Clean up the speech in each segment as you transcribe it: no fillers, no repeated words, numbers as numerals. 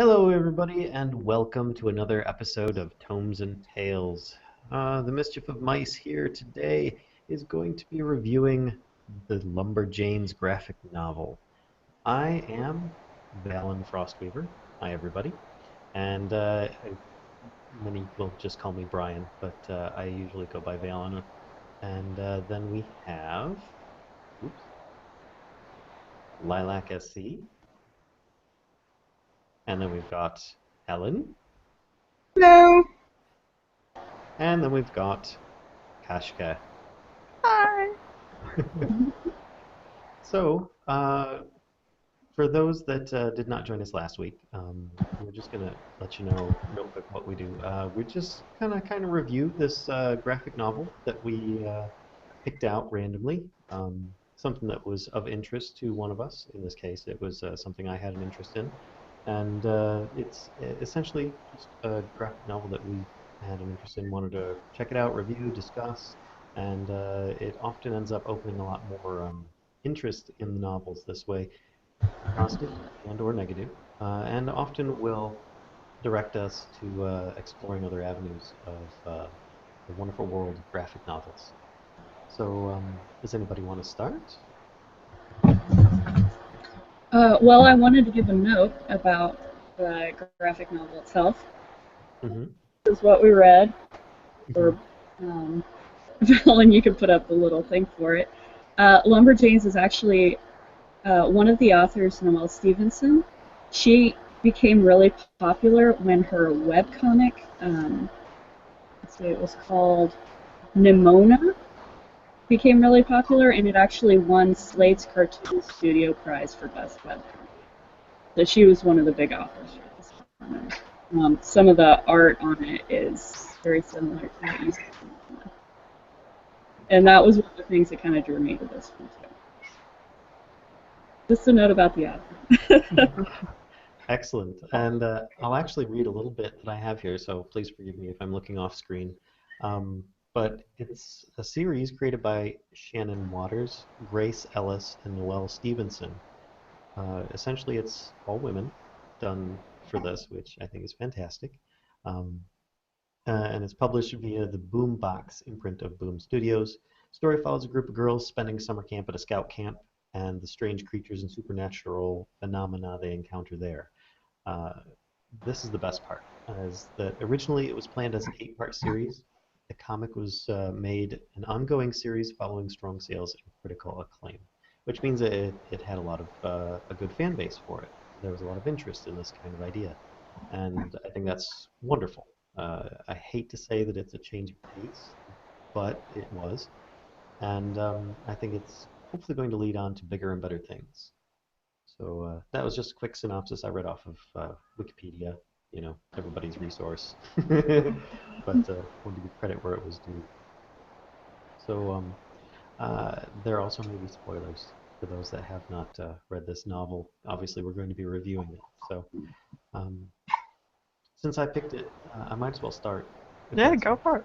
Hello, everybody, and welcome to another episode of Tomes and Tales. The Mischief of Mice here today is going to be reviewing the Lumberjanes graphic novel. I am Valen Frostweaver. Hi, everybody. And many will just call me Brian, but I usually go by Valen. And then we have oops, Lilac SC. And then we've got Ellen. Hello. And then we've got Kashka. Hi. So, for those that did not join us last week, we're just going to let you know real quick what we do. We just kind of review this graphic novel that we picked out randomly. Something that was of interest to one of us. In this case, it was something I had an interest in. And it's essentially just a graphic novel that we had an interest in, wanted to check it out, review, discuss, and it often ends up opening a lot more interest in the novels this way, positive and or negative, and often will direct us to exploring other avenues of the wonderful world of graphic novels. So, does anybody want to start? Well, I wanted to give a note about the graphic novel itself. Mm-hmm. This is what we read, Mm-hmm. or Valen, you can put up the little thing for it. Lumberjanes is actually one of the authors, Noelle Stevenson. She became really popular when her webcomic, let's see, it was called Nimona, became really popular, and it actually won Slate's Cartoon Studio Prize for Best Webcomic. So she was one of the big authors for this one. Some of the art on it is very similar to what you see. And that was one of the things that kind of drew me to this one too. Just a note about the author. Excellent. And I'll actually read a little bit that I have here, so please forgive me if I'm looking off screen. Um, but it's a series created by Shannon Waters, Grace Ellis, and Noelle Stevenson. Essentially, it's all women done for this, which I think is fantastic. Um, and it's published via the Boombox imprint of Boom Studios. Story follows a group of girls spending summer camp at a scout camp and the strange creatures and supernatural phenomena they encounter there. Uh, this is the best part, is that originally it was planned as an eight-part series. The comic was made an ongoing series following strong sales and critical acclaim, which means that it had a lot of a good fan base for it. There was a lot of interest in this kind of idea, and I think that's wonderful. I hate to say that it's a change of pace, but it was, and I think it's hopefully going to lead on to bigger and better things. So that was just a quick synopsis I read off of Wikipedia, everybody's resource. But wanted to give credit where it was due. So there also may be spoilers for those that have not read this novel. Obviously, we're going to be reviewing it. So um, since I picked it, I might as well start, if Yeah, that's go fine. for it.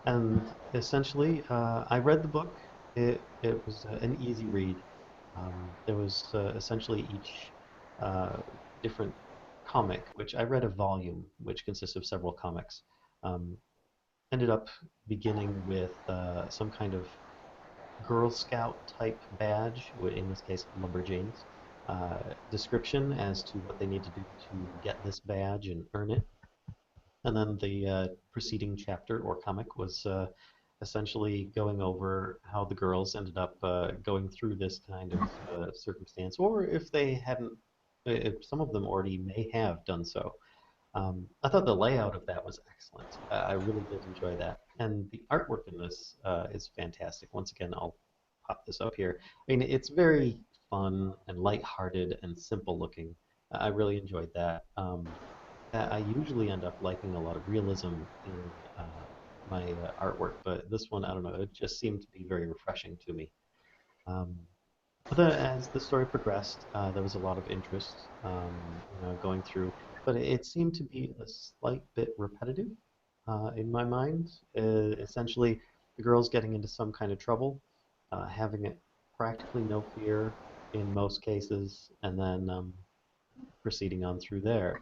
And essentially, I read the book. It was an easy read. There was essentially each uh, different comic, which I read a volume, which consists of several comics. Um, Ended up beginning with some kind of Girl Scout type badge, in this case, Lumberjanes, description as to what they need to do to get this badge and earn it. And then the preceding chapter or comic was essentially going over how the girls ended up going through this kind of circumstance, or if they hadn't, if some of them already may have done so. I thought the layout of that was excellent. I really did enjoy that. And the artwork in this is fantastic. Once again, I'll pop this up here. I mean, it's very fun and lighthearted and simple looking. I really enjoyed that. I usually end up liking a lot of realism in my artwork, but this one, I don't know, it just seemed to be very refreshing to me. Um, but as the story progressed, there was a lot of interest, going through, but it seemed to be a slight bit repetitive in my mind. Essentially, the girls getting into some kind of trouble, having it practically no fear in most cases, and then proceeding on through there.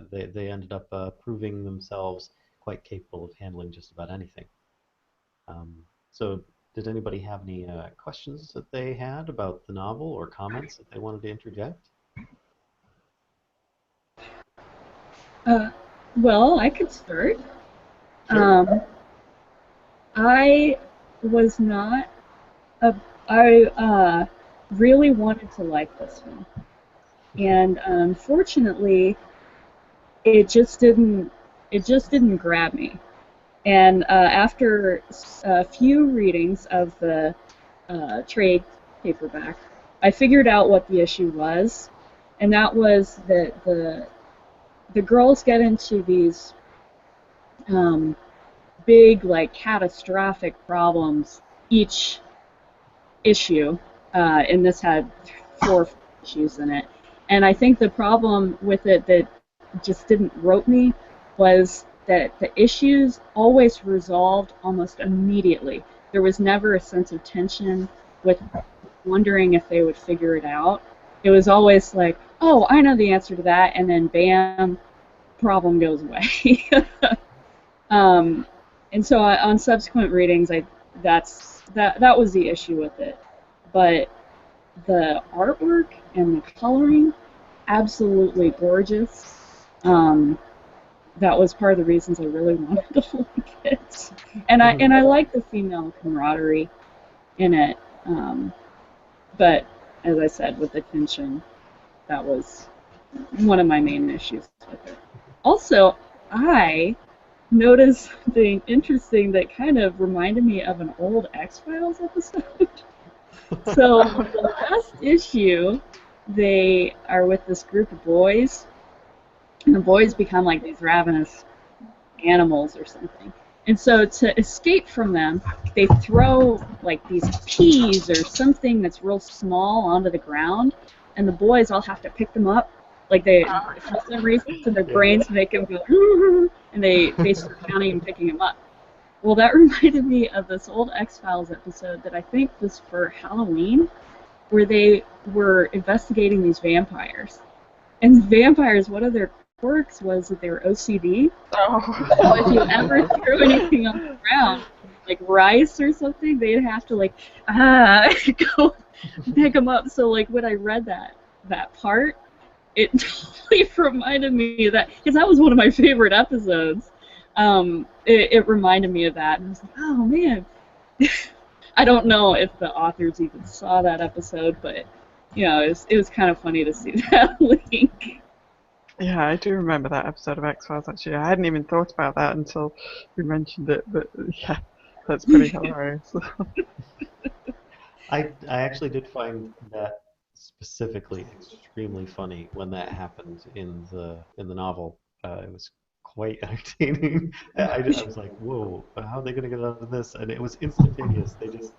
They ended up proving themselves quite capable of handling just about anything. Um, so, did anybody have any questions that they had about the novel or comments that they wanted to interject? Uh, well, I could start. Sure. Um, I was not a. I really wanted to like this one, and unfortunately, it just didn't. It just didn't grab me. And after a few readings of the trade paperback, I figured out what the issue was, and that was that the girls get into these um, big, like catastrophic problems each issue, and this had four issues in it. And I think the problem with it that just didn't rope me was that the issues always resolved almost immediately. There was never a sense of tension with wondering if they would figure it out. It was always like, oh, I know the answer to that, and then bam, problem goes away. um, and so on subsequent readings, that was the issue with it. But the artwork and the coloring, absolutely gorgeous. Um, that was part of the reasons I really wanted to like it. And I like the female camaraderie in it. But as I said, with the tension, that was one of my main issues with it. Also, I noticed something interesting that kind of reminded me of an old X Files episode. So the last issue, they are with this group of boys, and the boys become like these ravenous animals or something. And so to escape from them, they throw like these peas or something that's real small onto the ground, and the boys all have to pick them up. Like for some reason, their Yeah. brains make them go, and they start counting and picking them up. Well, that reminded me of this old X Files episode that I think was for Halloween, where they were investigating these vampires. And vampires, one of their quirks was that they were OCD. So if you ever threw anything on the ground, like rice or something, they'd have to like go pick them up. So like when I read that part, it totally reminded me of that because that was one of my favorite episodes. It reminded me of that, and I was like, oh man. I don't know if the authors even saw that episode, but it was kind of funny to see that link. Yeah, I do remember that episode of X Files actually. I hadn't even thought about that until we mentioned it, but yeah, that's pretty hilarious. I actually did find that specifically extremely funny when that happened in the novel. It was quite entertaining. I was like, whoa, how are they going to get out of this? And it was instantaneous. They just,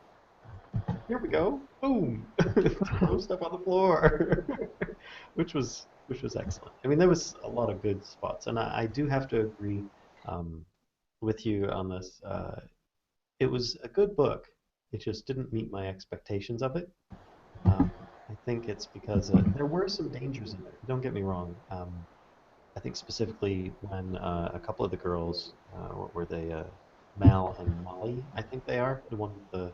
here we go, boom, throw stuff on the floor, which was excellent. I mean, there was a lot of good spots, and I do have to agree um, with you on this. It was a good book. It just didn't meet my expectations of it. Um, I think it's because there were some dangers in it. Don't get me wrong. I think specifically when a couple of the girls, what were they? Mal and Molly, I think they are. The one with the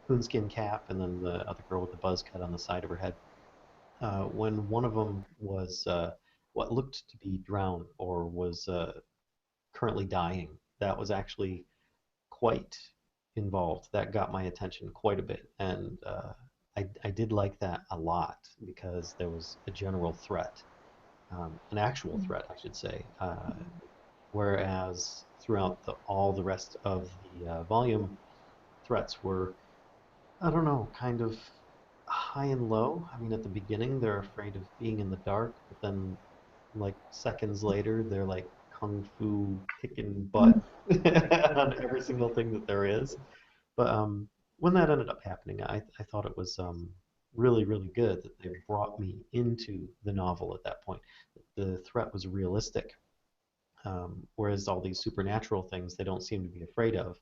coonskin cap, and then the other girl with the buzz cut on the side of her head. When one of them was what looked to be drowned or was currently dying, that was actually quite involved. That got my attention quite a bit, and I did like that a lot because there was a general threat, an actual threat, I should say. Whereas throughout all the rest of the volume, threats were, I don't know, kind of high and low. I mean, at the beginning, they're afraid of being in the dark, but then, like, seconds later, they're like kung fu kicking butt on every single thing that there is. But when that ended up happening, I thought it was really, really good that they brought me into the novel at that point. The threat was realistic, whereas all these supernatural things they don't seem to be afraid of,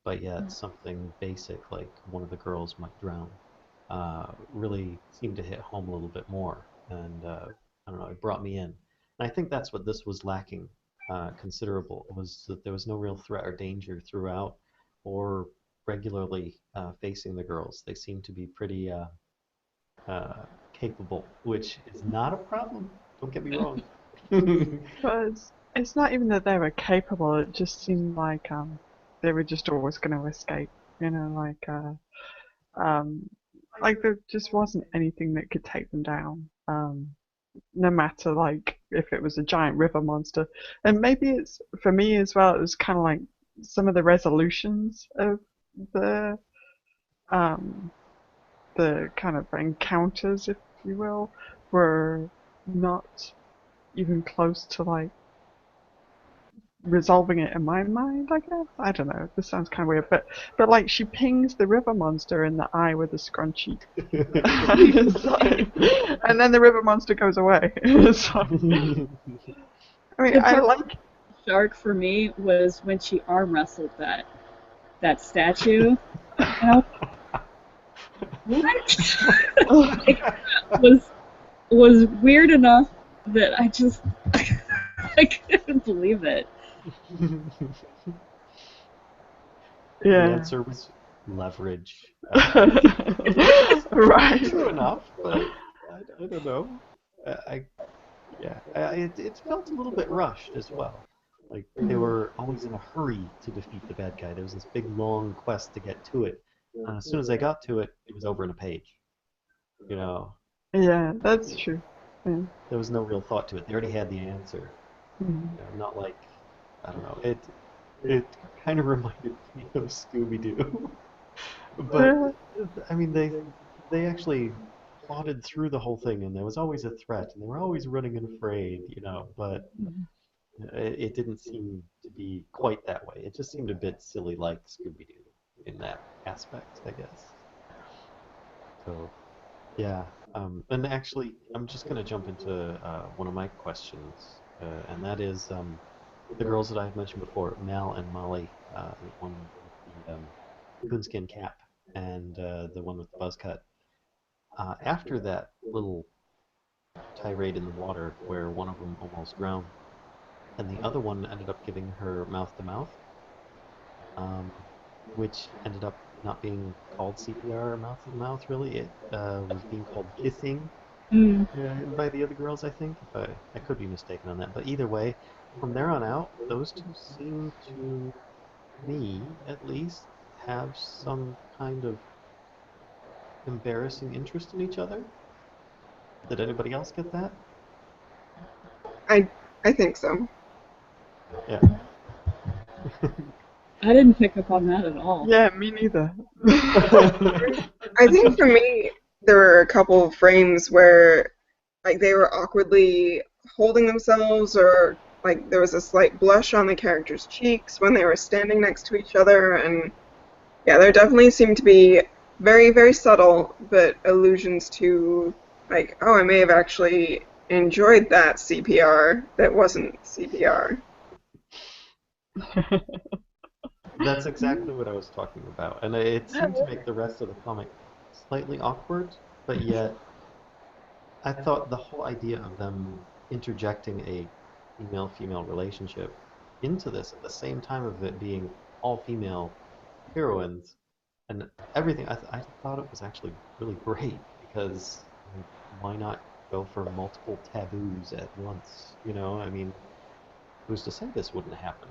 but yet something basic like one of the girls might drown really seemed to hit home a little bit more. And I don't know, it brought me in. And I think that's what this was lacking considerable, was that there was no real threat or danger throughout or regularly facing the girls. They seemed to be pretty capable, which is not a problem. Don't get me wrong. But it's not even that they were capable. It just seemed like they were just always going to escape. You know, like there just wasn't anything that could take them down. No matter like if it was a giant river monster, and maybe it's for me as well. It was kind of like some of the resolutions of the um the kind of encounters, if you will, were not even close to like resolving it in my mind, I guess. I don't know. This sounds kind of weird, but like she pings the river monster in the eye with a scrunchie, and then the river monster goes away. So, I mean, The I part like. shark for me was when she arm wrestled that statue. And I was like, what? It was weird enough that I just I couldn't believe it. The Yeah. answer was leverage. Right. True enough, but I don't know. It felt a little bit rushed as well. Like they were always in a hurry to defeat the bad guy. There was this big long quest to get to it. As soon as they got to it, it was over in a page. You know, Yeah, that's true. Yeah. there was no real thought to it. They already had the answer. Mm. Not like I don't know. It kind of reminded me of Scooby Doo. But Yeah. I mean, they actually plotted through the whole thing, and there was always a threat, and they were always running and afraid, But it didn't seem to be quite that way. It just seemed a bit silly, like Scooby Doo in that aspect, I guess. So yeah, and actually, I'm just gonna jump into one of my questions, and that is the girls that I've mentioned before, Mel and Molly, the one with the coonskin cap and the one with the buzz cut. After that little tirade in the water where one of them almost drowned, and the other one ended up giving her mouth to mouth, which ended up not being called CPR or mouth to mouth, really. It was being called kissing Mm. by the other girls, I think. I could be mistaken on that. But either way, from there on out, those two seem to me, at least, have some kind of embarrassing interest in each other. Did anybody else get that? I I think so. Yeah. I didn't pick up on that at all. Yeah, me neither. I think for me, there were a couple of frames where like they were awkwardly holding themselves, or like there was a slight blush on the characters' cheeks when they were standing next to each other, and yeah, there definitely seemed to be very, very subtle, but allusions to like, oh, I may have actually enjoyed that CPR that wasn't CPR. That's exactly what I was talking about. And it seemed to make the rest of the comic slightly awkward, but yet I thought the whole idea of them interjecting a female-female relationship into this at the same time of it being all female heroines and everything, I thought it was actually really great because why not go for multiple taboos at once? I mean, who's to say this wouldn't happen?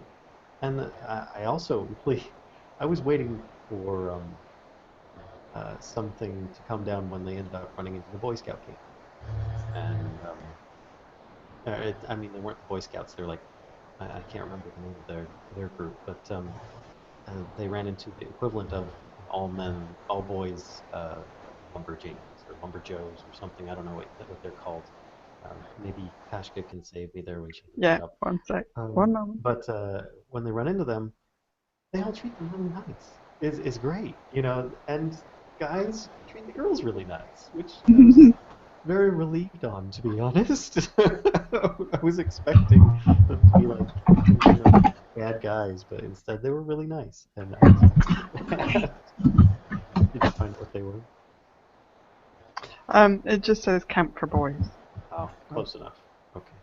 And I also really, I was waiting for something to come down when they ended up running into the Boy Scout camp. And I mean, they weren't the Boy Scouts. They're like, I can't remember the name of their group, but they ran into the equivalent of all men, all boys, Lumberjanes or Lumberjoes or something. I don't know what they're called. Maybe Kashka can save me there when she looks Yeah, it up. one sec. One moment. But when they run into them, they all treat them really nice. Is great, and guys treat the girls really nice, which I was very relieved on, to be honest. I was expecting them to be like, bad guys, but instead they were really nice. And did you find what they were? It just says camp for boys. Oh, close enough. Okay.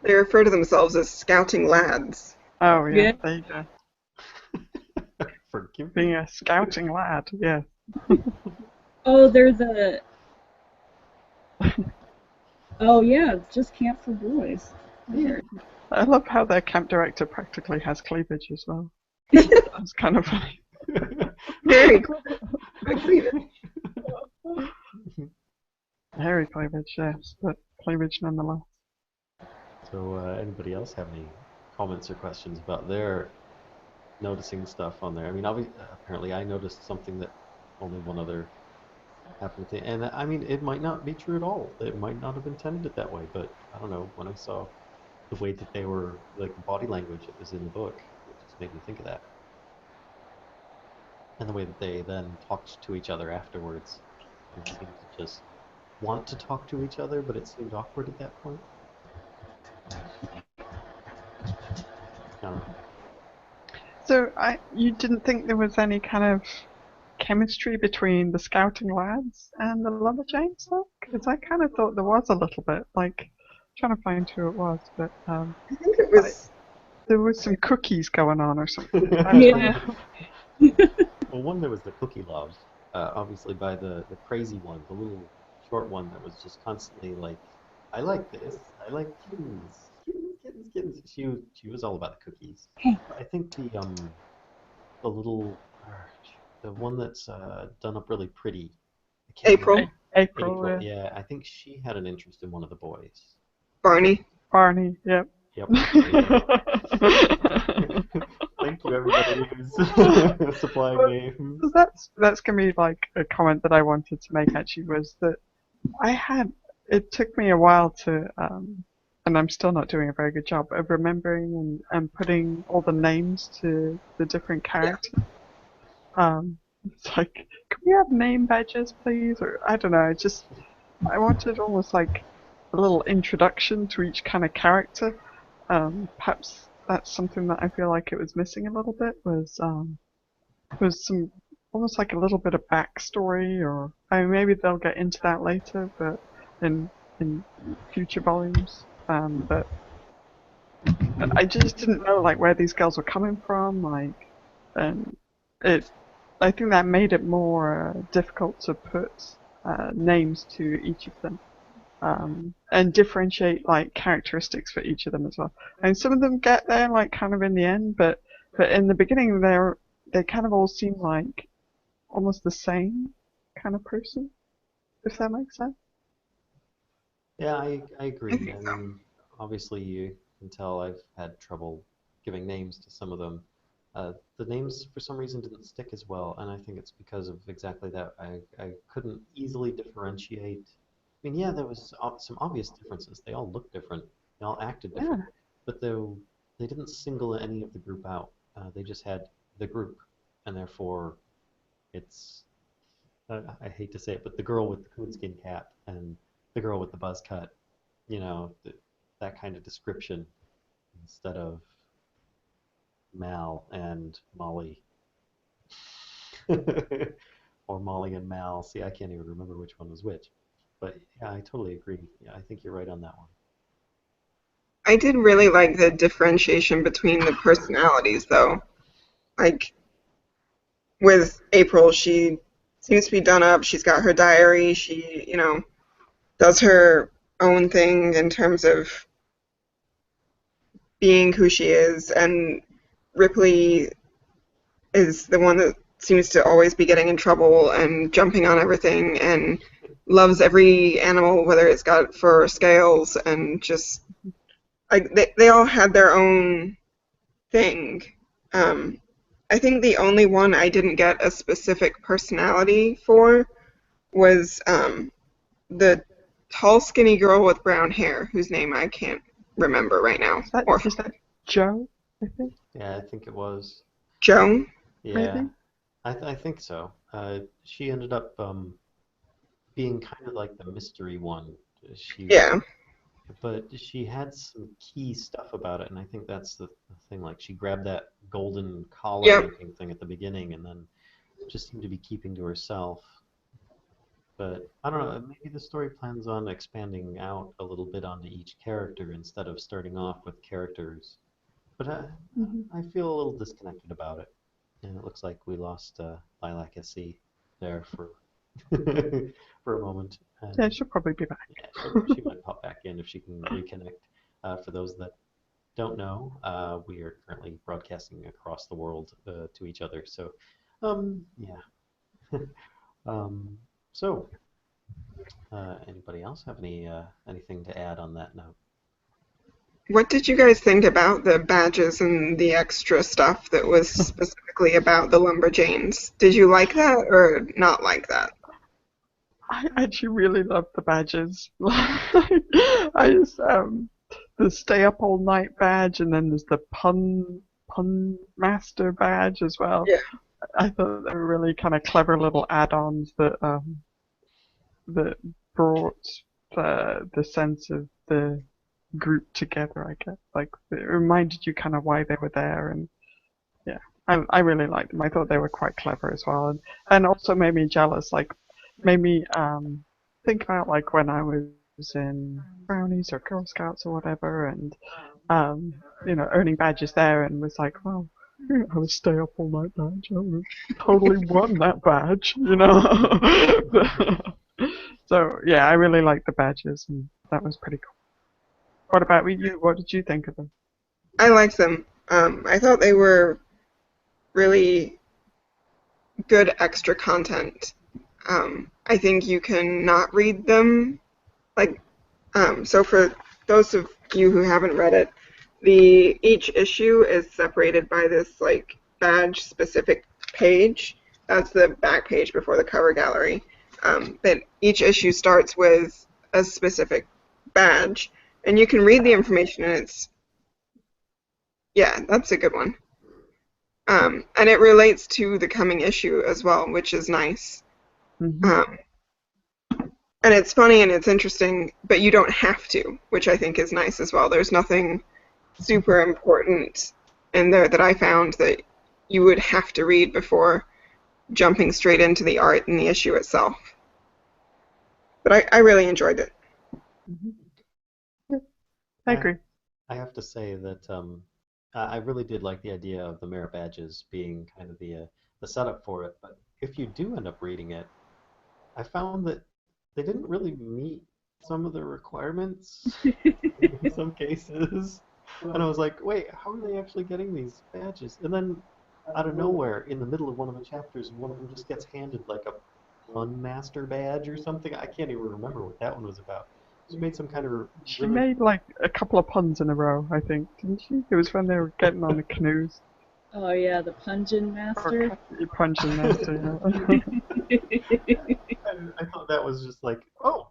They refer to themselves as scouting lads. Oh yeah, Yeah. there you go. Forgive me. Being a scouting lad, yeah. Oh, they're the. Oh yeah, just camp for boys. Weird. I love how their camp director practically has cleavage as well. That's kind of funny. Very cleavage. Hairy cleavage, yes, but cleavage nonetheless. So, anybody else have any comments or questions about their noticing stuff on there? I mean, apparently I noticed something that only one other happened to, and I mean, it might not be true at all. It might not have intended it that way, but I don't know. When I saw the way that they were, like the body language that was in the book, it just made me think of that. And the way that they then talked to each other afterwards. They seemed to just want to talk to each other, but it seemed awkward at that point. I don't know. So you didn't think there was any kind of chemistry between the scouting lads and the Lumberjanes, though? Because I kind of thought there was a little bit. Like, trying to find who it was, but I think it was. there was some cookies going on or something. Yeah. Well, one, there was the cookie love, obviously by the crazy one, the little short one that was just constantly like, I like this, I like kittens, kittens, kittens, kittens. She was all about the cookies. Hey. I think the little the one that's done up really pretty. I can't April. remember. April, Yeah, I think she had an interest in one of the boys. Barney. Barney, yep. Yep. Thank you, everybody who's supplying names. That's gonna be like a comment that I wanted to make actually, was that it took me a while to and I'm still not doing a very good job of remembering and putting all the names to the different characters. It's like, can we have name badges, please? Or I don't know. I wanted almost like a little introduction to each kind of character. Perhaps that's something that I feel like it was missing a little bit, was some almost like a little bit of backstory, or I mean, maybe they'll get into that later, but in future volumes. But I just didn't know like where these girls were coming from, like, and it. I think that made it more difficult to put names to each of them. And differentiate like characteristics for each of them as well. And some of them get there like kind of in the end, but in the beginning they kind of all seem like almost the same kind of person, if that makes sense. Yeah, I I agree. think I so. mean, obviously you can tell I've had trouble giving names to some of them. The names for some reason didn't stick as well, and I think it's because of exactly that. I couldn't easily differentiate. I mean, yeah, there was some obvious differences. They all looked different. They all acted Yeah. different, but they didn't single any of the group out. They just had the group, and therefore it's I hate to say it, but the girl with the coonskin cap and the girl with the buzz cut, you know, that kind of description instead of Mal and Molly. Or Molly and Mal. See, I can't even remember which one was which. But yeah, I totally agree. Yeah, I think you're right on that one. I did really like the differentiation between the personalities, though. Like with April, she seems to be done up. She's got her diary. She, does her own thing in terms of being who she is. And Ripley is the one that seems to always be getting in trouble and jumping on everything and loves every animal, whether it's got fur or scales, and just like they all had their own thing. Um, I think the only one I didn't get a specific personality for was the tall, skinny girl with brown hair, whose name I can't remember right now. Is that Joe? I think Yeah, I think it was. Joan? Yeah, maybe. I think so. She ended up being kind of like the mystery one. She Yeah. But she had some key stuff about it, and I think that's the thing. Like she grabbed that golden collar Yep. looking thing at the beginning, and then just seemed to be keeping to herself. But I don't know, maybe the story plans on expanding out a little bit onto each character instead of starting off with characters. But Hmm. I feel a little disconnected about it. And it looks like we lost Lilac SC there for for a moment. Yeah, And she'll probably be back. yeah, she might pop back in if she can reconnect. For those that don't know, we are currently broadcasting across the world to each other. So, yeah. Um, so, anybody else have anything to add on that note? What did you guys think about the badges and the extra stuff that was specifically about the Lumberjanes? Did you like that or not like that? I actually really love the badges. I just the stay up all night badge, and then there's the pun master badge as well. Yeah. I thought they were really kind of clever little add-ons that brought the sense of the group together. I guess like it reminded you kind of why they were there, and yeah, I really liked them. I thought they were quite clever as well, and also made me jealous. Like made me think about like when I was in brownies or Girl Scouts or whatever, and earning badges there, and was like, well, I would stay up all night badge. I would totally won that badge. So yeah, I really liked the badges, and that was pretty cool. What about you? What did you think of them? I liked them. I thought they were really good extra content. I think you can not read them. Like, so for those of you who haven't read it, each issue is separated by this like badge specific page. That's the back page before the cover gallery. But each issue starts with a specific badge, and you can read the information, and yeah, that's a good one. And it relates to the coming issue as well, which is nice. Hmm. Um, and it's funny and it's interesting, but you don't have to, which I think is nice as well. There's nothing super important in there that I found that you would have to read before jumping straight into the art and the issue itself. But I really enjoyed it. Hmm. Yeah, I I agree. I have to say that I really did like the idea of the merit badges being kind of the setup for it. But if you do end up reading it, I found that they didn't really meet some of the requirements in some cases. And I was like, wait, how are they actually getting these badges? And then out of nowhere, in the middle of one of the chapters, one of them just gets handed like a pun master badge or something. I can't even remember what that one was about. She made some kind of She really made like a couple of puns in a row, I think, didn't she? It was when they were getting on the canoes. Oh yeah, the Pungent Or Master. punching master, yeah. I thought that was just like, oh,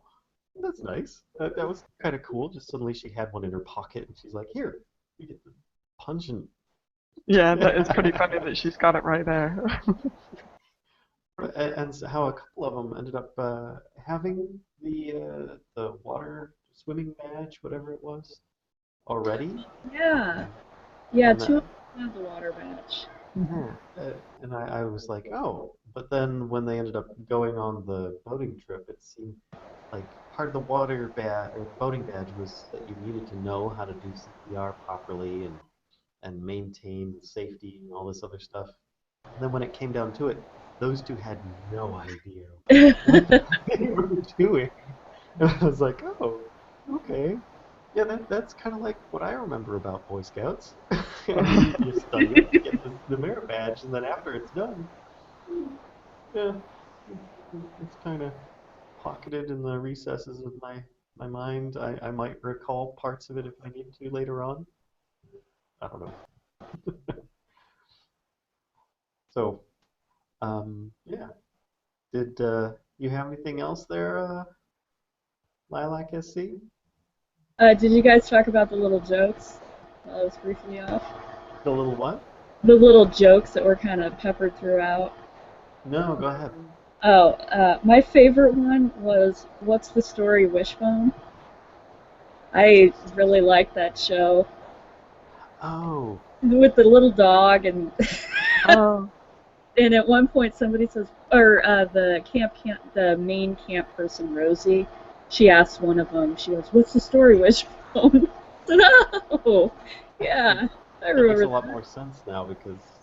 that's nice. That was kind of cool. Just suddenly she had one in her pocket and she's like, here, you get the pungent. Yeah, that is pretty funny that she's got it right there. And so how a couple of them ended up having the water swimming badge, whatever it was, already. Yeah, Um, yeah, and two of that, them have the water badge. yeah, and I was like, oh, but then when they ended up going on the boating trip, it seemed like part of the water badge or the boating badge was that you needed to know how to do CPR properly and maintain safety and all this other stuff. And then when it came down to it, those two had no idea what they were doing. And I was like, oh, okay. Yeah, that's kind of like what I remember about Boy Scouts. You study it, you get the merit badge, and then after it's done, yeah, it's kind of pocketed in the recesses of my mind. I might recall parts of it if I need to later on. I don't know. So, yeah. Did you have anything else there, Lilac SC? Did you guys talk about the little jokes while I was briefly off? The little what? The little jokes that were kind of peppered throughout. No, go ahead. Oh, my favorite one was What's the Story, Wishbone? I really liked that show Oh, with the little dog and Oh, and at one point somebody says, or the main camp person, Rosie. She asked one of them. She goes, "What's the story, Wishbone?" I said, "Oh, yeah, I That makes remember a lot that." more sense now because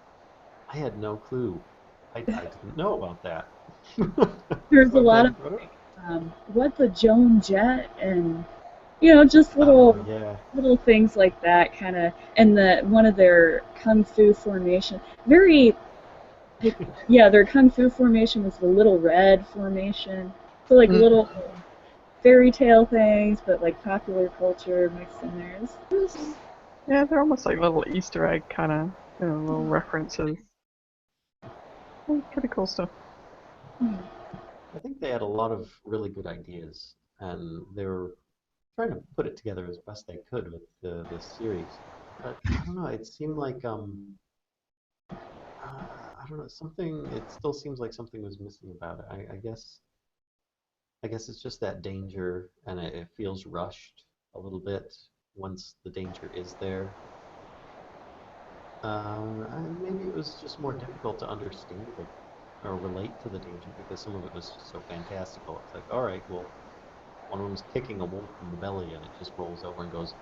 I had no clue. I didn't know about that. There's So a I'm glad lot you of brought it up. what the Joan Jett and just Oh yeah. little things like that kind of, and the one of their kung fu formation, very like, yeah, their kung fu formation was the little red formation. So like Mm. little fairy tale things, but like popular culture mixed in there. Yeah, they're almost like little Easter egg kind of, little references. Pretty cool stuff. I think they had a lot of really good ideas, and they were trying to put it together as best they could with the series. But I don't know, it seemed like I don't know, something. It still seems like something was missing about it. I guess it's just that danger, and it feels rushed a little bit once the danger is there. Maybe it was just more difficult to understand it or relate to the danger because some of it was just so fantastical. It's like, all right, well, one of them's kicking a wolf in the belly, and it just rolls over and goes.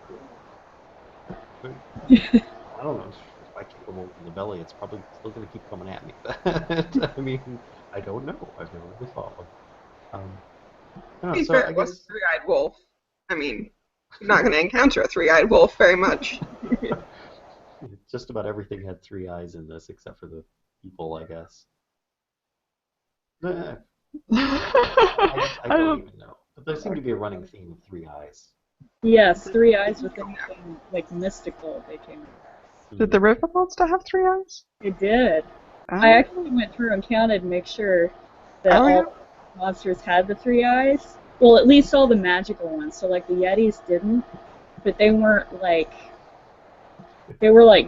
"But I don't know. If I kick a wolf in the belly, it's probably still going to keep coming at me." But I mean, I don't know. I've never really fought one. Um, I don't To know. be So fair, I it was a guess three-eyed wolf. I mean, you're not going to encounter a three-eyed wolf very much. just about everything had three eyes in this, except for the people, I guess. Eh, I I don't don't. even know. But there seemed to be a running theme of three eyes. Yes, three eyes with anything like mystical they came. Did Hmm. the river monster have three eyes? It did. I Oh, actually went through and counted to make sure that oh yeah. all monsters had the three eyes. Well, at least all the magical ones. So like the Yetis didn't, but they were like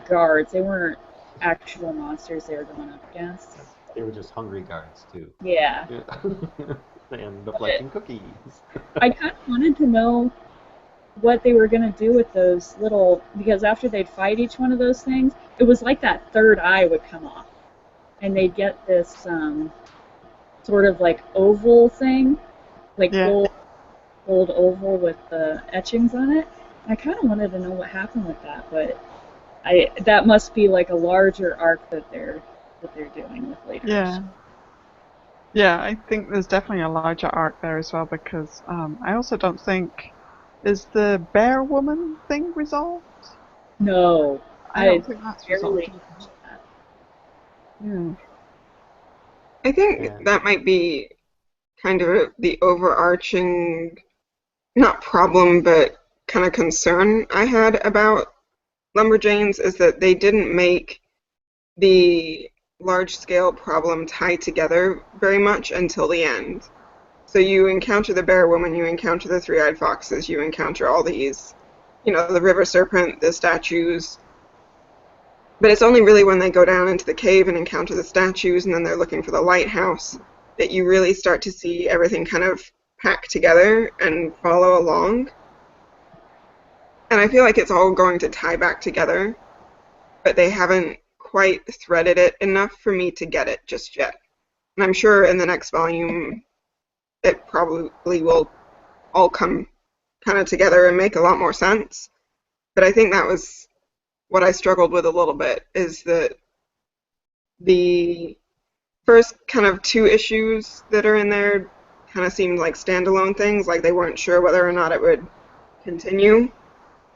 guards. They weren't actual monsters they were going up against. They were just hungry guards too. Yeah. Yeah. They ended up But liking cookies. I kind of wanted to know what they were going to do with those little, because after they'd fight each one of those things, it was like that third eye would come off. And they'd get this sort of like oval thing, like Yeah. gold oval with the etchings on it. I kind of wanted to know what happened with that, but I that must be like a larger arc that they're doing with later issues. Yeah. Yeah, I think there's definitely a larger arc there as well because I also don't think is the bear woman thing resolved? No, I I don't think that's resolved barely either. touched that. Yeah. I think And that might be kind of the overarching, not problem, but kind of concern I had about Lumberjanes is that they didn't make the large scale problem tie together very much until the end. So you encounter the bear woman, you encounter the three-eyed foxes, you encounter all these, the river serpent, the statues. But it's only really when they go down into the cave and encounter the statues and then they're looking for the lighthouse that you really start to see everything kind of pack together and follow along. And I feel like it's all going to tie back together, but they haven't quite threaded it enough for me to get it just yet. And I'm sure in the next volume it probably will all come kind of together and make a lot more sense. But I think that was what I struggled with a little bit is that the first kind of two issues that are in there kind of seemed like standalone things, like they weren't sure whether or not it would continue.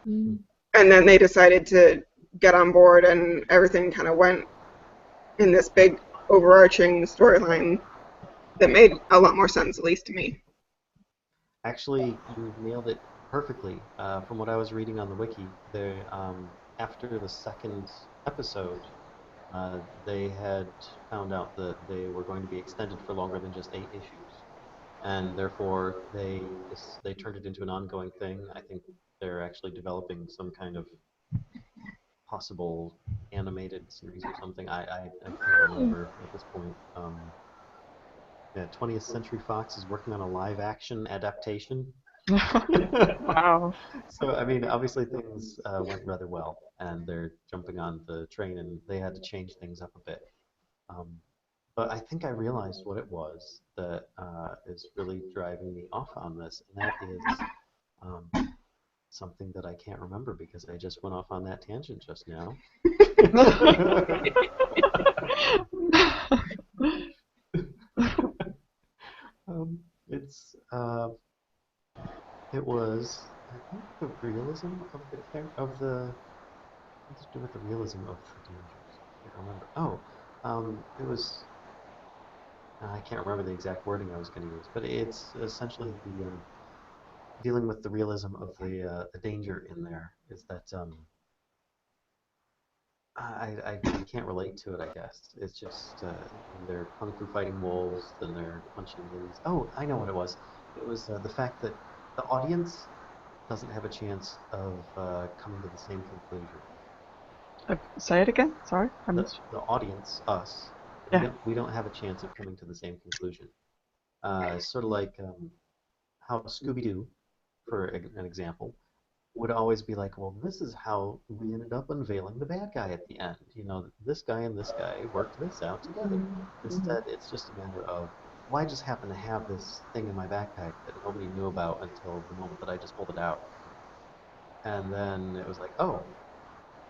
Mm. And then they decided to get on board, and everything kind of went in this big overarching storyline that made a lot more sense, at least to me. actually, you nailed it perfectly. From what I was reading on the wiki, after the second episode, they had found out that they were going to be extended for longer than just 8 issues, and therefore they turned it into an ongoing thing. I think they're actually developing some kind of possible animated series or something. I can't Oh, remember at this point. Yeah, 20th Century Fox is working on a live action adaptation. Wow. So, I mean, obviously things went rather well, and they're jumping on the train, and they had to change things up a bit. Um, But I think I realized what it was that is really driving me off on this, and that is um, something that I can't remember because I just went off on that tangent just now. It's it was I think the realism of what to do with the realism of the dangers. I can't remember. Oh, it was I can't remember the exact wording I was going to use, but it's essentially the dealing with the realism of the danger in there is that I can't relate to it. I guess it's just when they're kung fu fighting wolves, then they're punching these. Oh, I know what it was. It was the fact that the audience doesn't have a chance of coming to the same conclusion. Say it again. Sorry, I missed. The audience, us, Yeah. we don't have a chance of coming to the same conclusion. Sort of like how Scooby-Doo, for an example, would always be like, well, this is how we ended up unveiling the bad guy at the end. You know, this guy and this guy worked this out together. Instead, it's just a matter of, well, I just happen to have this thing in my backpack that nobody knew about until the moment that I just pulled it out. And then it was like, oh,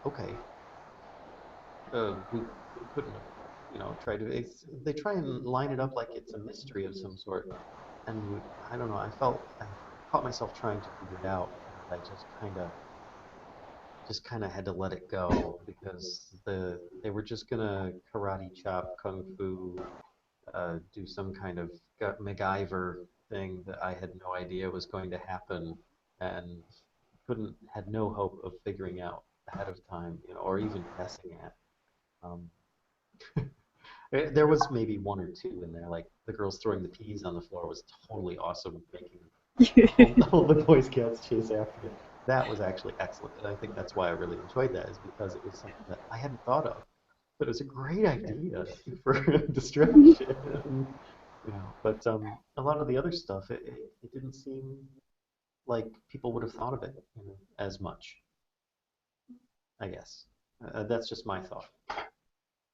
okay, we couldn't have, tried to. They try and line it up like it's a mystery of some sort, and I don't know. I caught myself trying to figure it out, and I just kind of had to let it go because they were just gonna karate chop, kung fu, do some kind of MacGyver thing that I had no idea was going to happen, and couldn't had no hope of figuring out ahead of time, or even guessing at. Um, there was maybe one or two in there, like the girls throwing the peas on the floor was totally awesome, making all the Boy Scouts chase after it. That was actually excellent, and I think that's why I really enjoyed that, is because it was something that I hadn't thought of, but it was a great idea for distraction. But a lot of the other stuff, it didn't seem like people would have thought of it, as much, I guess. That's just my thought.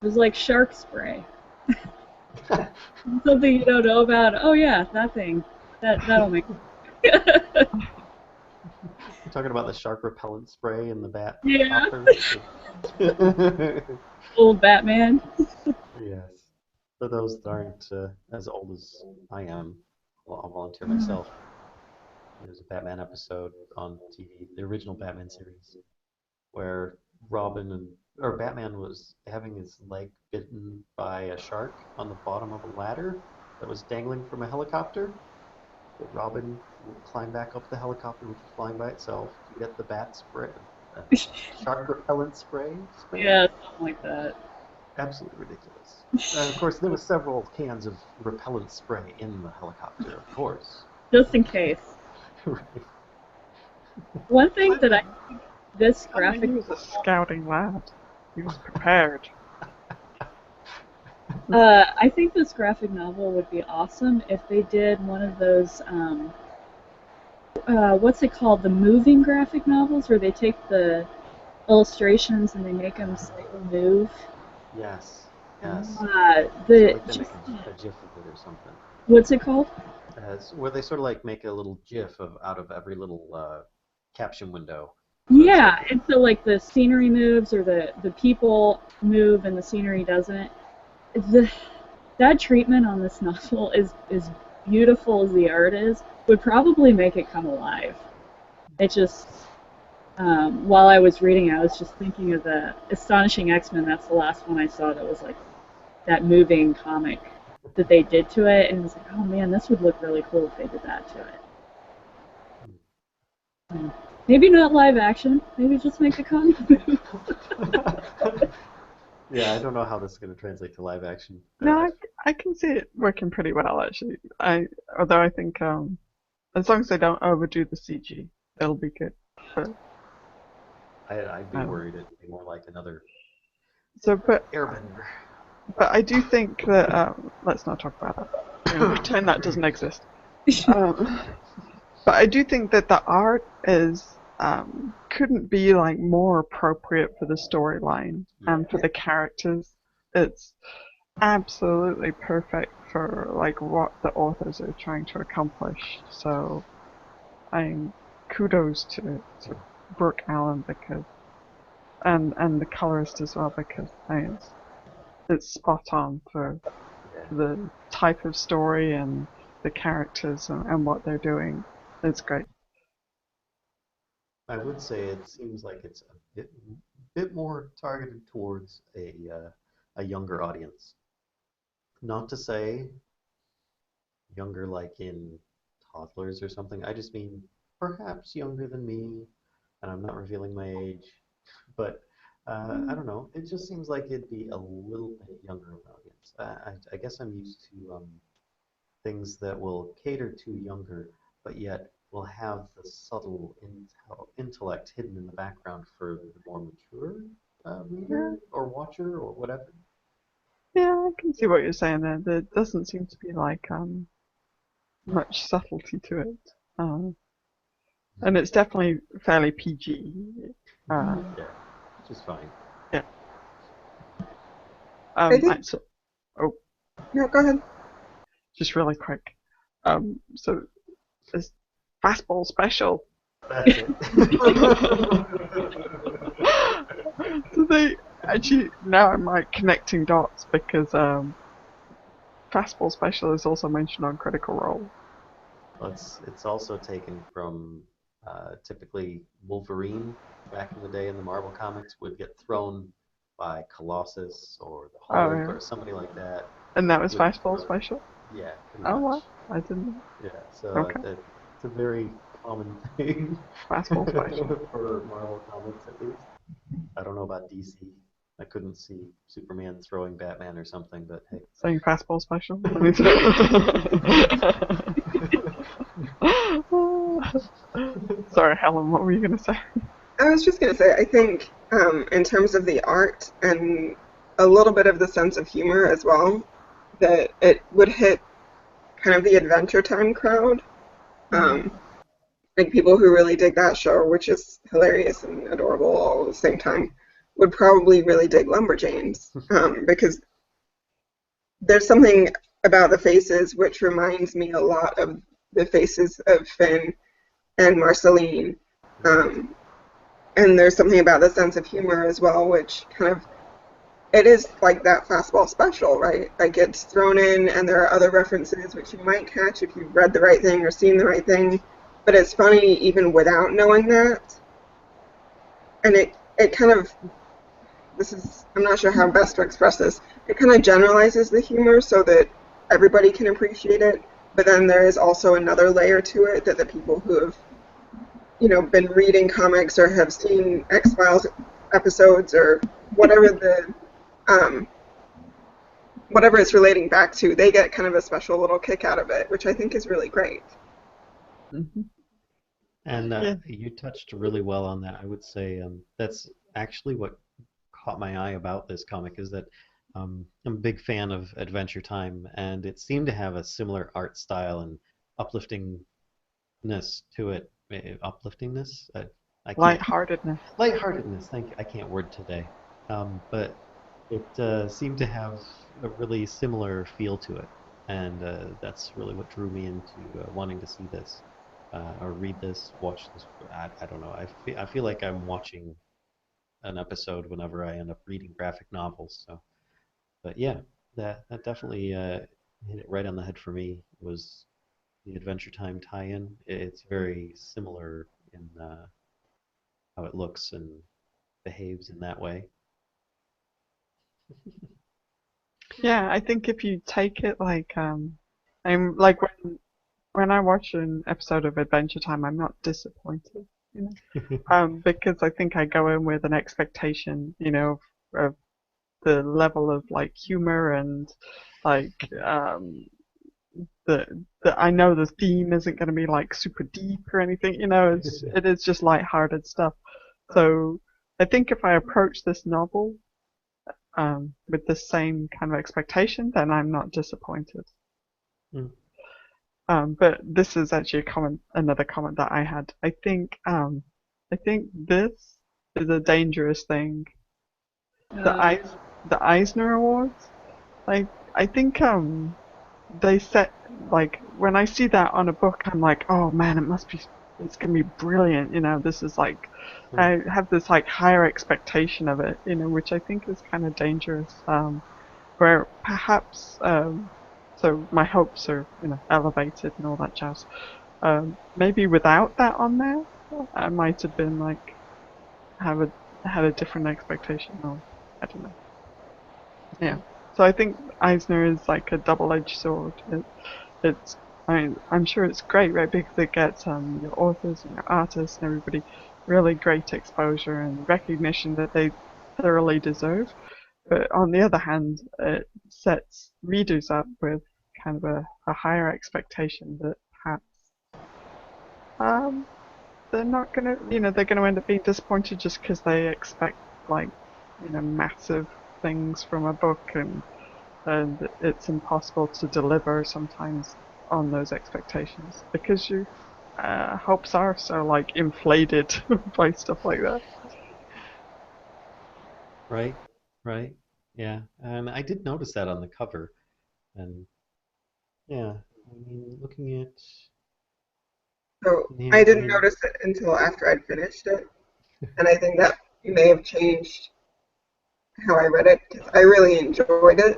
It was like shark spray. Something you don't know about. Oh yeah, that thing. That'll make. You're talking about the shark repellent spray and the bat Yeah, poppers? old Batman. Yes. For those that aren't as old as I am, I'll volunteer myself. There's a Batman episode on TV, the original Batman series, where Robin or Batman was having his leg bitten by a shark on the bottom of a ladder that was dangling from a helicopter. But Robin would climb back up the helicopter, which was flying by itself, to get the bat spray, shark repellent spray. Yeah, something like that. Absolutely ridiculous. And of course, there were several cans of repellent spray in the helicopter, of course. Just in case. Right. One thing that I think this I mean, graphic. he was a scouting lad. He was prepared. I think this graphic novel would be awesome if they did one of those. What's it called? The moving graphic novels, where they take the illustrations and they make them slightly move. Yes. Yes. The Like they just make a GIF of it or something. what's it called? Where they sort of like make a little GIF out of every little caption window. So Yeah, and so like the scenery moves or the people move and the scenery doesn't. The that treatment on this novel is beautiful as the art is, would probably make it come alive. It just while I was reading, I was just thinking of the Astonishing X-Men. That's the last one I saw that was like that moving comic that they did to it, and it was like, oh man, this would look really cool if they did that to it. Maybe not live action. Maybe just make the comic move. Yeah, I don't know how this is going to translate to live action. No, I can see it working pretty well actually. Although I think as long as they don't overdo the CG, it'll be good. But, I'd be worried it'd be more like another but Airbender. I do think that let's not talk about that. We're gonna pretend that doesn't exist. But I do think that the art is couldn't be like more appropriate for the storyline and for the characters. It's absolutely perfect for like what the authors are trying to accomplish. So I kudos to Brooke Allen because and the colorist as well because it's spot on for the type of story and the characters and what they're doing. It's great. I would say it seems like it's a bit more targeted towards a younger audience. Not to say younger like in toddlers or something. I just mean perhaps younger than me, and I'm not revealing my age, but I don't know. It just seems like it'd be a little bit younger of an audience. I guess I'm used to things that will cater to younger, but yet will have the subtle intellect hidden in the background for the more mature Yeah, reader or watcher or whatever. yeah, I can see what you're saying there. There doesn't seem to be like much subtlety to it. And it's definitely fairly PG. Yeah, which is fine. Yeah. I think. So, oh, No, go ahead. just really quick. So it's fastball special. That's it. So they actually now I'm like connecting dots because fastball special is also mentioned on Critical Role. Well, it's also taken from typically Wolverine back in the day in the Marvel comics would get thrown by Colossus or the Oh Hulk yeah, or somebody like that. and that was Would fastball throw, special. yeah, pretty Oh much. wow, I didn't know. Yeah, so Okay, it's a very common thing fastball special. for Marvel comics at least. I don't know about DC. I couldn't see Superman throwing Batman or something, but hey. Saying fastball special. Sorry, Helen. What were you gonna say? I was just gonna say, I think in terms of the art and a little bit of the sense of humor as well, that it would hit kind of the Adventure Time crowd. Um, like people who really dig that show, which is hilarious and adorable all at the same time, would probably really dig Lumberjanes because there's something about the faces which reminds me a lot of the faces of Finn and Marceline. Um, and there's something about the sense of humor as well, which kind of it is like that fastball special, right? Like it's thrown in, and there are other references which you might catch if you've read the right thing or seen the right thing. But it's funny even without knowing that, and it kind of this is I'm not sure how best to express this. It kind of generalizes the humor so that everybody can appreciate it. But then there is also another layer to it that the people who have been reading comics or have seen X-Files episodes or whatever the um, whatever it's relating back to, they get kind of a special little kick out of it, which I think is really great. Mm-hmm. And Yeah. you touched really well on that. I would say that's actually what caught my eye about this comic is that I'm a big fan of Adventure Time, and it seemed to have a similar art style and upliftingness to it. Upliftingness? I can't. Lightheartedness. Lightheartedness. Thank you. I can't word today. But it seemed to have a really similar feel to it, and that's really what drew me into wanting to see this or read this, watch this. I don't know. I feel like I'm watching an episode whenever I end up reading graphic novels. So, but yeah, that definitely hit it right on the head for me. Was the Adventure Time tie-in? It's very similar in how it looks and behaves in that way. Yeah, I think if you take it like I'm like when I watch an episode of Adventure Time, I'm not disappointed, you know, because I think I go in with an expectation, of the level of like humor and like the I know the theme isn't going to be like super deep or anything, it is just light-hearted stuff. So I think if I approach this novel with the same kind of expectation, then I'm not disappointed. Mm. But this is actually another comment that I had. I think this is a dangerous thing. The Uh, the Eisner Awards. I think they set, like, when I see that on a book, I'm like, oh man, it's gonna be brilliant, this is like, I have this like higher expectation of it, which I think is kind of dangerous, where perhaps, so my hopes are, elevated and all that jazz. Maybe without that on there, I might have been like, had a different expectation, or I don't know. Yeah. So I think Eisner is like a double-edged sword. It's, I mean, I'm sure it's great, right? Because it gets your authors and your artists and everybody really great exposure and recognition that they thoroughly deserve. But on the other hand, it sets readers up with kind of a higher expectation that perhaps um, they're not gonna, they're gonna end up being disappointed just because they expect like, massive things from a book, and it's impossible to deliver sometimes on those expectations because your hopes are so like inflated by stuff like that. Right, right. Yeah, and I did notice that on the cover, and yeah, I mean, looking at So yeah, I I didn't mean, notice it until after I'd finished it, and I think that may have changed how I read it because I really enjoyed it,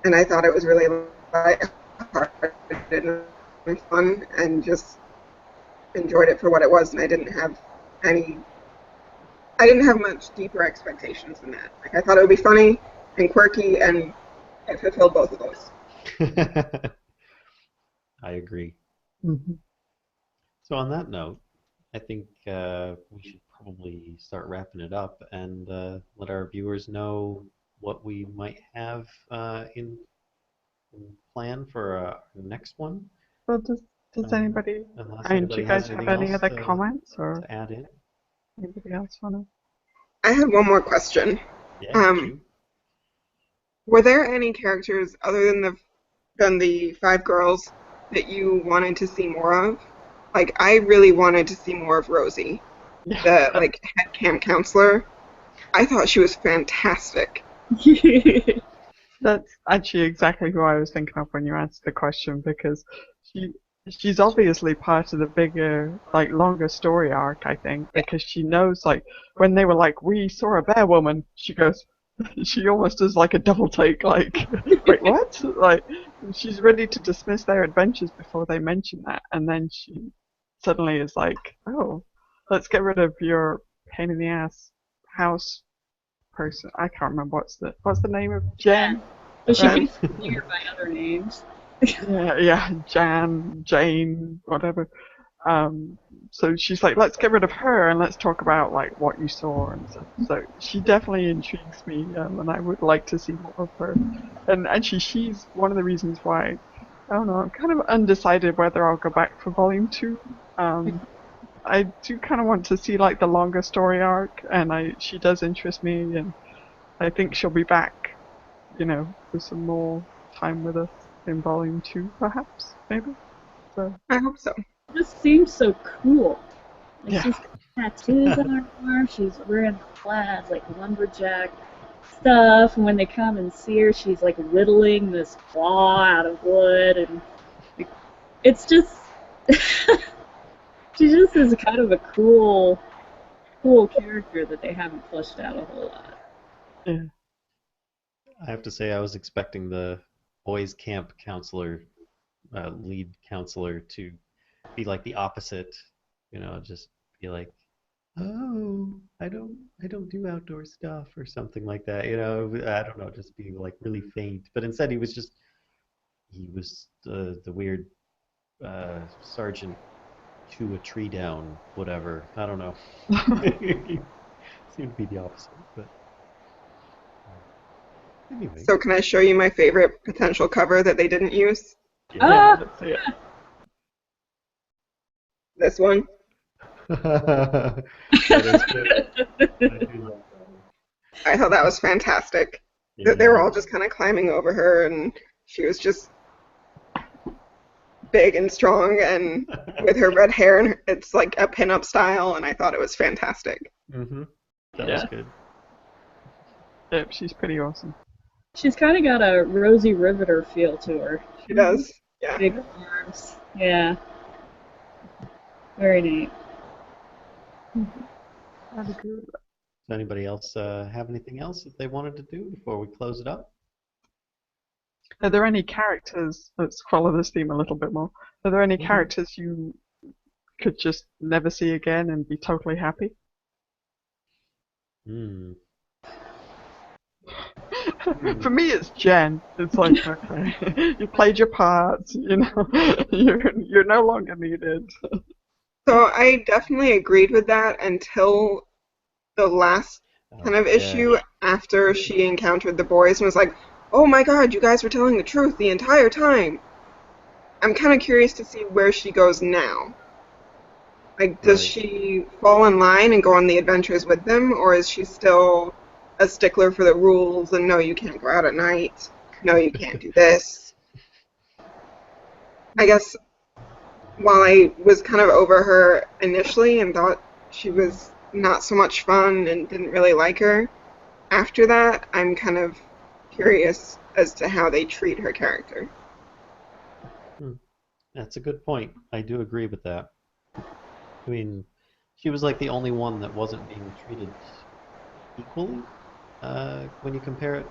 and I thought it was really lighthearted and fun, and just enjoyed it for what it was, and any, I didn't have much deeper expectations than that. Like I thought it would be funny and quirky, and it fulfilled both of those. I agree. Hmm. So on that note, I think we should probably start wrapping it up and let our viewers know what we might have in plan for our next one. Well, does Um, anybody? unless I mean, do anybody you has guys have anything any else other comments or to add in. anybody else wanna? I had one more question. Yeah, Um, shoot. were there any characters other than the five girls that you wanted to see more of? Like I really wanted to see more of Rosie, Yeah, the like head camp counselor. I thought she was fantastic. that's actually exactly who I was thinking of when you answered the question because she she's obviously part of the bigger, like longer story arc, I think, Yeah. because she knows like when they were like, we saw a bear woman, she goes she almost does like a double take, like wait, what? Like she's ready to dismiss their adventures before they mention that, and then she suddenly is like, oh, let's get rid of your pain in the ass house person. I can't remember what's the name of Jen. Jen? But she Jen? keeps calling her by other names. Yeah, Jan, Jane, whatever. Um, so she's like, let's get rid of her and let's talk about like what you saw and stuff. So she definitely intrigues me, and I would like to see more of her. And actually, she's one of the reasons why I don't know. I'm kind of undecided whether I'll go back for volume two. Um, I do kind of want to see like the longer story arc, and she does interest me, and I think she'll be back, for some more time with us in volume two, perhaps, maybe. So I hope so. It just seems so cool. Like yeah, she's got tattoos on her arm, she's wearing plaids, like lumberjack stuff, and when they come and see her, she's like whittling this claw out of wood, and like, it's just she just is kind of a cool character that they haven't fleshed out a whole lot. yeah, I have to say, I was expecting the boys' camp counselor, lead counselor, to be like the opposite. Just be like, "Oh, I don't do outdoor stuff" or something like that. I don't know, just be like really faint. But instead, he was the weird sergeant chew a tree down, whatever. I don't know. Seemed to be the opposite, but anyway. So can I show you my favorite potential cover that they didn't use? yeah. Ah, Let's see it. This one. That is good. I do like that one. I thought that was fantastic. They were Yeah. all just kind of climbing over her, and she was just big and strong, and with her red hair, and it's like a pinup style, and I thought it was fantastic. Mm-hmm. That was Yeah, good. yeah, she's pretty awesome. She's kind of got a Rosie Riveter feel to her. She does. Yeah. Big arms. Yeah. Very neat. I'd agree with that. Does anybody else have anything else that they wanted to do before we close it up? Are there any characters, let's follow this theme a little bit more, are there any Mhm. characters you could just never see again and be totally happy? Hmm. For me, it's Jen. It's like, okay, you played your part, you know, you're no longer needed. So I definitely agreed with that until the last kind of Okay. issue after she encountered the boys and was like, "Oh my God, you guys were telling the truth the entire time." I'm kind of curious to see where she goes now. Like, does Right. she fall in line and go on the adventures with them, or is she still a stickler for the rules and no, you can't go out at night, no, you can't do this? I guess while I was kind of over her initially and thought she was not so much fun and didn't really like her, after that, I'm kind of curious as to how they treat her character. Hmm. That's a good point. I do agree with that. I mean, she was like the only one that wasn't being treated equally when you compare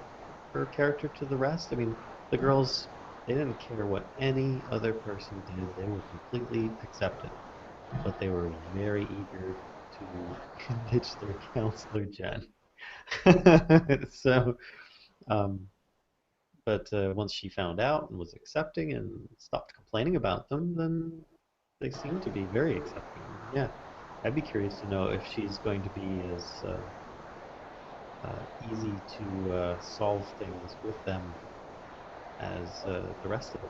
her character to the rest. I mean, the girls, they didn't care what any other person did. They were completely accepted, but they were very eager to ditch their counselor, Jen. So, um, but once she found out and was accepting and stopped complaining about them, then they seem to be very accepting. Yeah, I'd be curious to know if she's going to be as easy to solve things with them as the rest of them.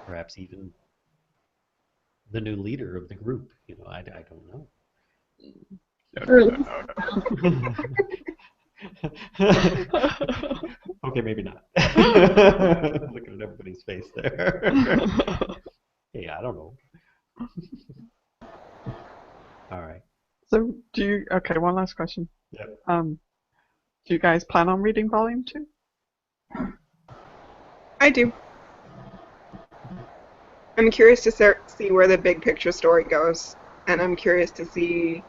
Perhaps even the new leader of the group. I don't know. Or No, at no, least no, Okay, maybe not. Looking at everybody's face there. no. Hey, I don't know. All right. So, okay, one last question. Yep. Do you guys plan on reading volume 2? I do. I'm curious to see where the big picture story goes, and I'm curious to see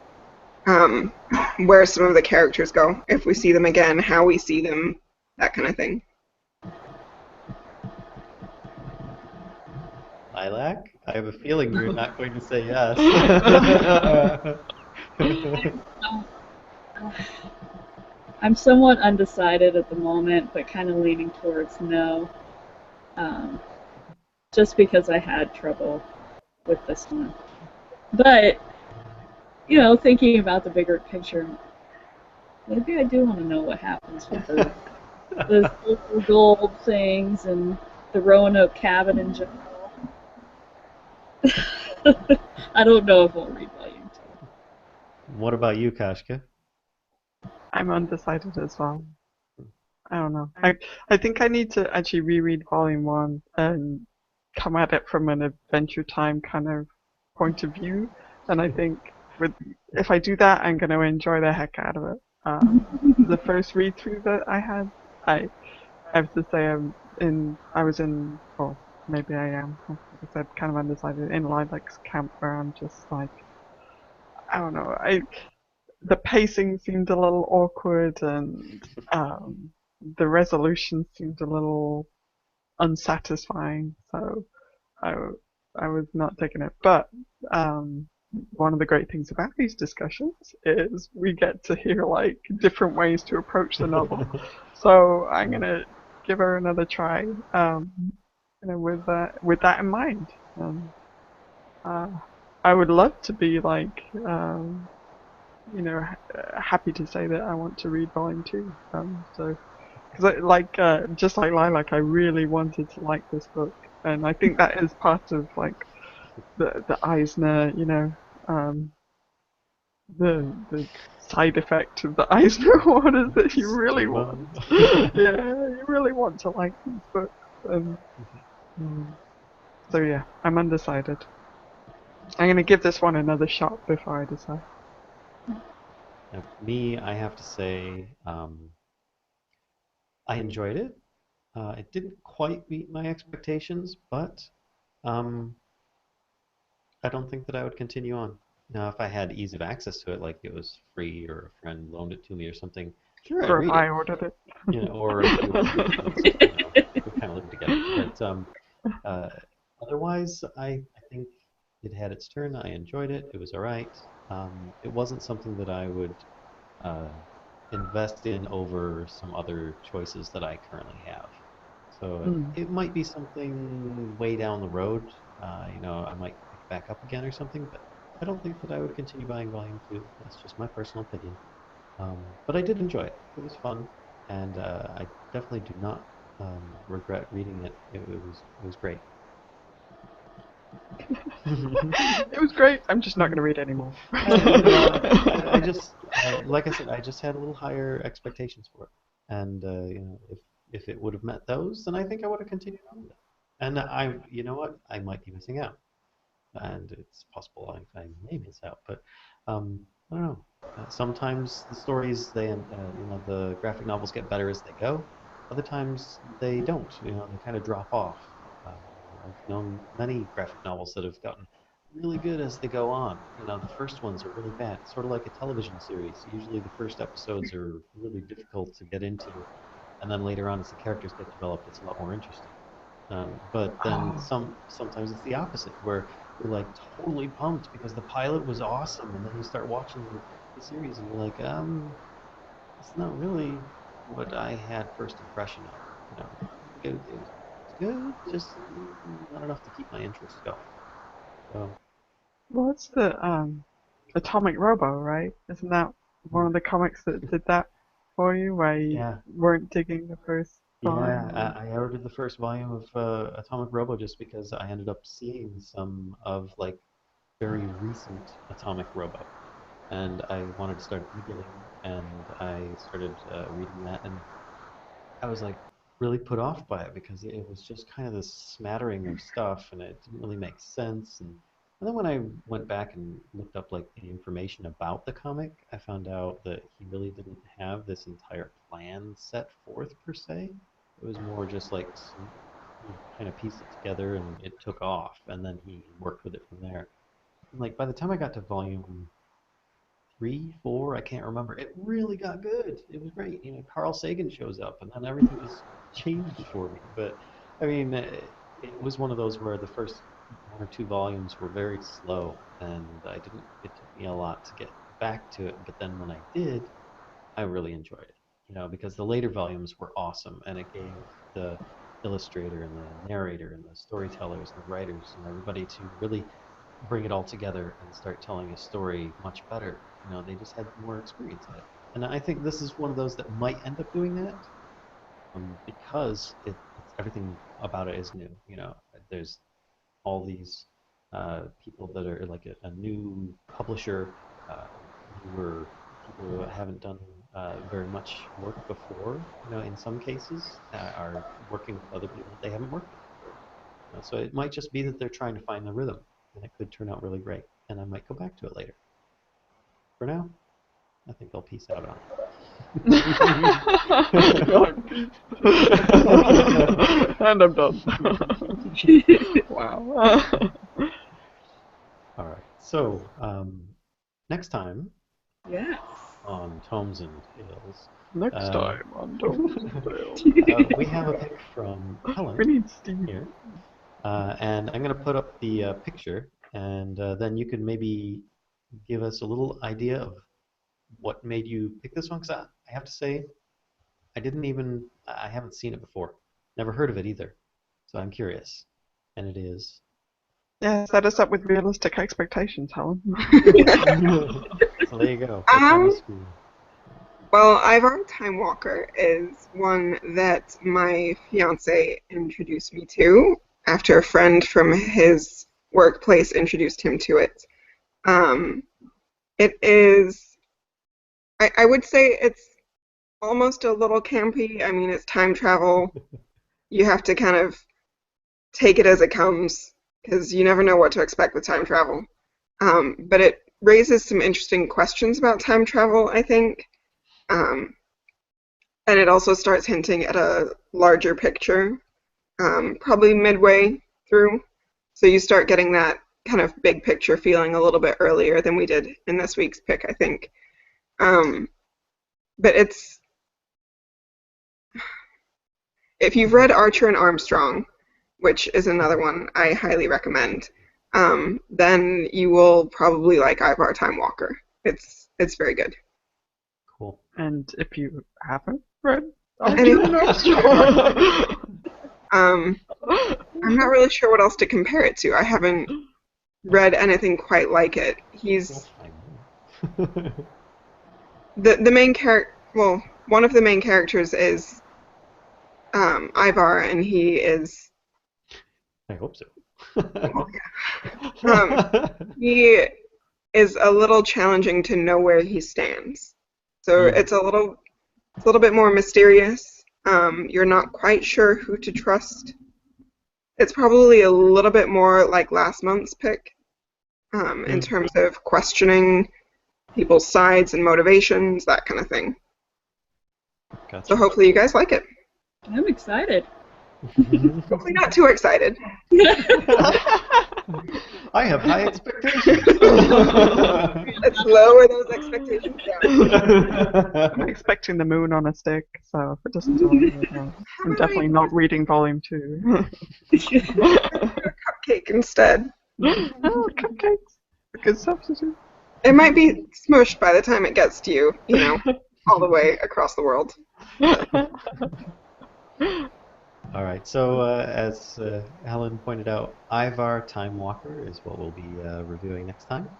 um, where some of the characters go, if we see them again, how we see them, that kind of thing. Lilac? I have a feeling you're not going to say yes. I'm somewhat undecided at the moment, but kind of leaning towards no. Um, just because I had trouble with this one. But, thinking about the bigger picture, maybe I do want to know what happens with those little gold things and the Roanoke cabin in general. I don't know if I'll read volume 2. What about you, Kashka? I'm undecided as well. I don't know. I think I need to actually reread volume 1 and come at it from an Adventure Time kind of point of view. And I think if I do that, I'm going to enjoy the heck out of it. The first read through that I had, I have to say I was in, or maybe I am, like I said, kind of undecided, in Lilac's camp where I'm just like, I don't know, the pacing seemed a little awkward and the resolution seemed a little unsatisfying, so I, I was not taking it. But one of the great things about these discussions is we get to hear like different ways to approach the novel. So I'm gonna give her another try, with that in mind. Uh, I would love to be like, happy to say that I want to read volume 2. So because just like Lilac, I really wanted to like this book, and I think that is part of like the Eisner, um, the side effect of the Eisner Award is that you really Stigma. want, yeah, you really want to like these books, and so yeah, I'm undecided. I'm gonna give this one another shot before I decide. Now, for me, I have to say, I enjoyed it. It didn't quite meet my expectations, but um, I don't think that I would continue on. Now, if I had ease of access to it, like it was free or a friend loaned it to me or something, sure, I'd Or if read I it. ordered it. Or if you ordered it, that's, we kind of live together. But uh, otherwise, I think it had its turn. I enjoyed it. It was all right. It wasn't something that I would uh, invest in over some other choices that I currently have. So Hmm. it might be something way down the road. I might pick it back up again or something, but I don't think that I would continue buying Volume 2. That's just my personal opinion. But I did enjoy it. It was fun, and I definitely do not regret reading it. It was great. It was great. I'm just not going to read anymore. I just, like I said, I just had a little higher expectations for it, and if it would have met those, then I think I would have continued on with it. And you know what, I might be missing out, and it's possible I may miss out, but I don't know. Sometimes the stories the graphic novels get better as they go. Other times they don't. They kind of drop off. Uh, I've known many graphic novels that have gotten really good as they go on. The first ones are really bad. It's sort of like a television series. Usually the first episodes are really difficult to get into, and then later on, as the characters get developed, it's a lot more interesting. But then Oh, sometimes it's the opposite, where you're like totally pumped because the pilot was awesome, and then you start watching the series, and you're like, it's not really what I had first impression of. It was good, just not enough to keep my interest going. So well, it's the Atomic Robo, right? Isn't that one of the comics that did that for you, where you yeah, weren't digging the first yeah, volume? I ordered the first volume of Atomic Robo just because I ended up seeing some of like very recent Atomic Robo, and I wanted to start googling, and I started reading that, and I was like really put off by it because it was just kind of this smattering of stuff, and it didn't really make sense. And then when I went back and looked up like the information about the comic, I found out that he really didn't have this entire plan set forth per se. It was more just like he kind of pieced it together and it took off, and then he worked with it from there. And like by the time I got to volume 3, 4, I can't remember. It really got good. It was great. Carl Sagan shows up, and then everything just changed for me. But I mean, it was one of those where the first one or two volumes were very slow, and I didn't. It took me a lot to get back to it. But then when I did, I really enjoyed it. Because the later volumes were awesome, and it gave the illustrator and the narrator and the storytellers and the writers and everybody to really bring it all together and start telling a story much better. They just had more experience at it. And I think this is one of those that might end up doing that because it's everything about it is new. There's all these people that are like a new publisher, newer people who haven't done very much work before. In some cases, are working with other people that they haven't worked with before. So it might just be that they're trying to find the rhythm, and it could turn out really great. And I might go back to it later. For now, I think I'll peace out on You're it. and I'm done. Wow. All right. So next time Yes. on Tomes and Tales, Next uh, time on Don't Tell. we have a pick from We Helen need Steve. here, and I'm going to put up the picture, and then you can maybe give us a little idea of what made you pick this one. Because I have to say, I haven't seen it before, never heard of it either. So I'm curious, and it is. Yeah, set us up with realistic expectations, Helen. So there you go. It's on the Um, screen. well, Ivar Time Walker is one that my fiance introduced me to after a friend from his workplace introduced him to it. Um, it is, I would say it's almost a little campy. I mean, it's time travel. You have to kind of take it as it comes because you never know what to expect with time travel. But it raises some interesting questions about time travel, I think. Um, and it also starts hinting at a larger picture, probably midway through. So you start getting that kind of big picture feeling a little bit earlier than we did in this week's pick, I think. But if you've read Archer and Armstrong, which is another one I highly recommend, then you will probably like Ivar Time Walker. It's very good. Cool. And if you haven't read Anyway. Archer and Armstrong, I'm not really sure what else to compare it to. I haven't read anything quite like it. He's the main character. Well, one of the main characters is Ivar, and he is. I hope so. He is a little challenging to know where he stands. So it's a little bit more mysterious. You're not quite sure who to trust. It's probably a little bit more like last month's pick, in terms of questioning people's sides and motivations, that kind of thing. Gotcha. So hopefully you guys like it. I'm excited. Hopefully not too excited. I have high expectations. Let's lower those expectations down. I'm expecting the moon on a stick, so if it doesn't do anything, I'm definitely not reading volume 2. Cupcake instead. Oh, cupcakes. A good substitute. It might be smushed by the time it gets to you, all the way across the world. All right, so as Helen pointed out, Ivar Time Walker is what we'll be reviewing next time.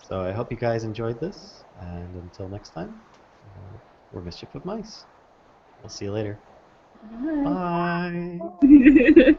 So I hope you guys enjoyed this, and until next time, we're Mischief of Mice. We'll see you later. Bye. Bye.